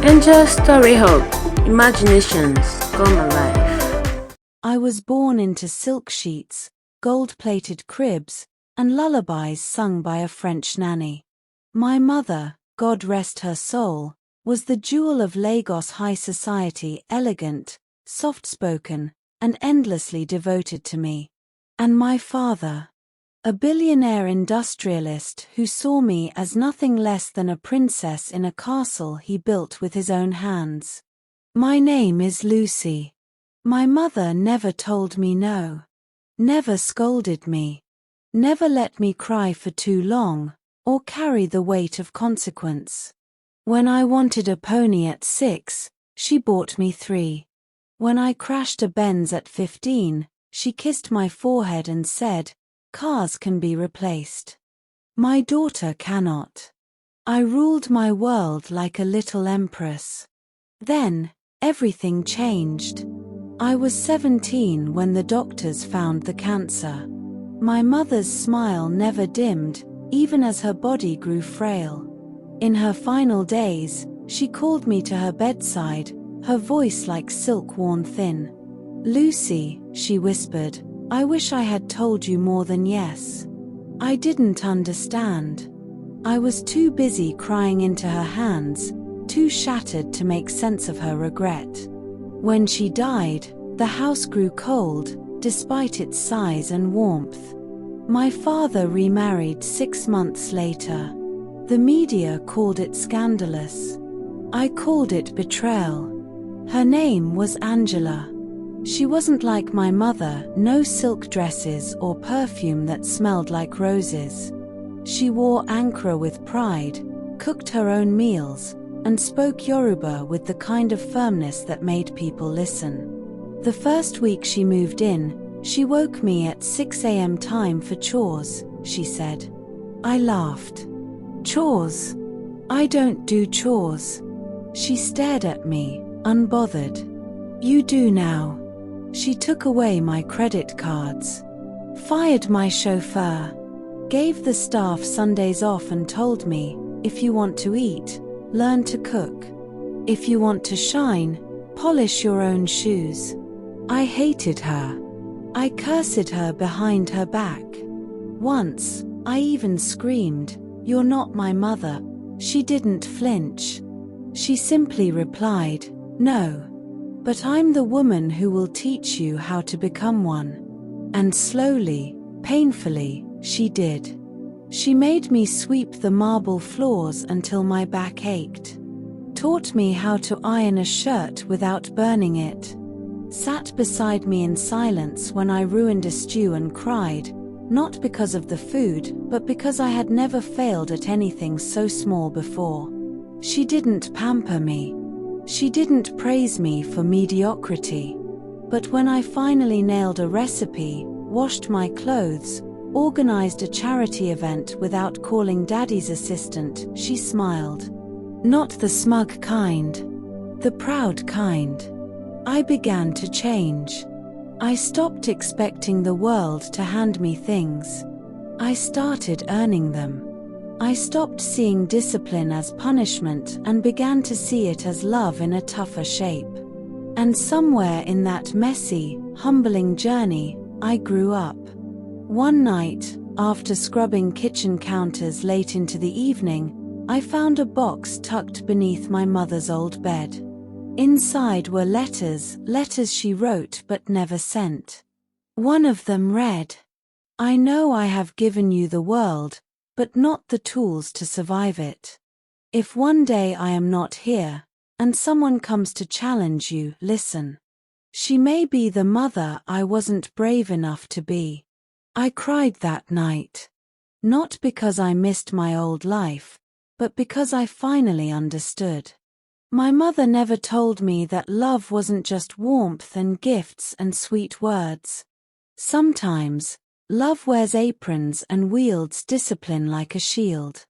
Adventure Story Hub. Imaginations come alive. I was born into silk sheets, gold-plated cribs, and lullabies sung by a French nanny. My mother, God rest her soul, was the jewel of Lagos high society, elegant, soft-spoken, and endlessly devoted to me. And my father, a billionaire industrialist who saw me as nothing less than a princess in a castle he built with his own hands. My name is Lucy. My mother never told me no. Never scolded me. Never let me cry for too long, or carry the weight of consequence. When I wanted a pony at 6, she bought me 3. When I crashed a Benz at 15, she kissed my forehead and said, "Cars can be replaced. My daughter cannot." I ruled my world like a little empress. Then, everything changed. I was 17 when the doctors found the cancer. My mother's smile never dimmed, even as her body grew frail. In her final days, she called me to her bedside, her voice like silk worn thin. "Lucy," she whispered, "I wish I had told you more than yes." I didn't understand. I was too busy crying into her hands, too shattered to make sense of her regret. When she died, the house grew cold, despite its size and warmth. My father remarried 6 months later. The media called it scandalous. I called it betrayal. Her name was Angela. She wasn't like my mother, no silk dresses or perfume that smelled like roses. She wore ankara with pride, cooked her own meals, and spoke Yoruba with the kind of firmness that made people listen. The first week she moved in, she woke me at 6 a.m. time for chores, she said. I laughed. "Chores? I don't do chores." She stared at me, unbothered. "You do now." She took away my credit cards, fired my chauffeur, gave the staff Sundays off and told me, "If you want to eat, learn to cook. If you want to shine, polish your own shoes." I hated her. I cursed her behind her back. Once, I even screamed, "You're not my mother." She didn't flinch. She simply replied, "No. But I'm the woman who will teach you how to become one." And slowly, painfully, she did. She made me sweep the marble floors until my back ached. Taught me how to iron a shirt without burning it. Sat beside me in silence when I ruined a stew and cried, not because of the food, but because I had never failed at anything so small before. She didn't pamper me. She didn't praise me for mediocrity. But when I finally nailed a recipe, washed my clothes, organized a charity event without calling Daddy's assistant, she smiled. Not the smug kind. The proud kind. I began to change. I stopped expecting the world to hand me things. I started earning them. I stopped seeing discipline as punishment and began to see it as love in a tougher shape. And somewhere in that messy, humbling journey, I grew up. One night, after scrubbing kitchen counters late into the evening, I found a box tucked beneath my mother's old bed. Inside were letters she wrote but never sent. One of them read, "I know I have given you the world, but not the tools to survive it. If one day I am not here, and someone comes to challenge you, listen. She may be the mother I wasn't brave enough to be." I cried that night. Not because I missed my old life, but because I finally understood. My mother never told me that love wasn't just warmth and gifts and sweet words. Sometimes, love wears aprons and wields discipline like a shield.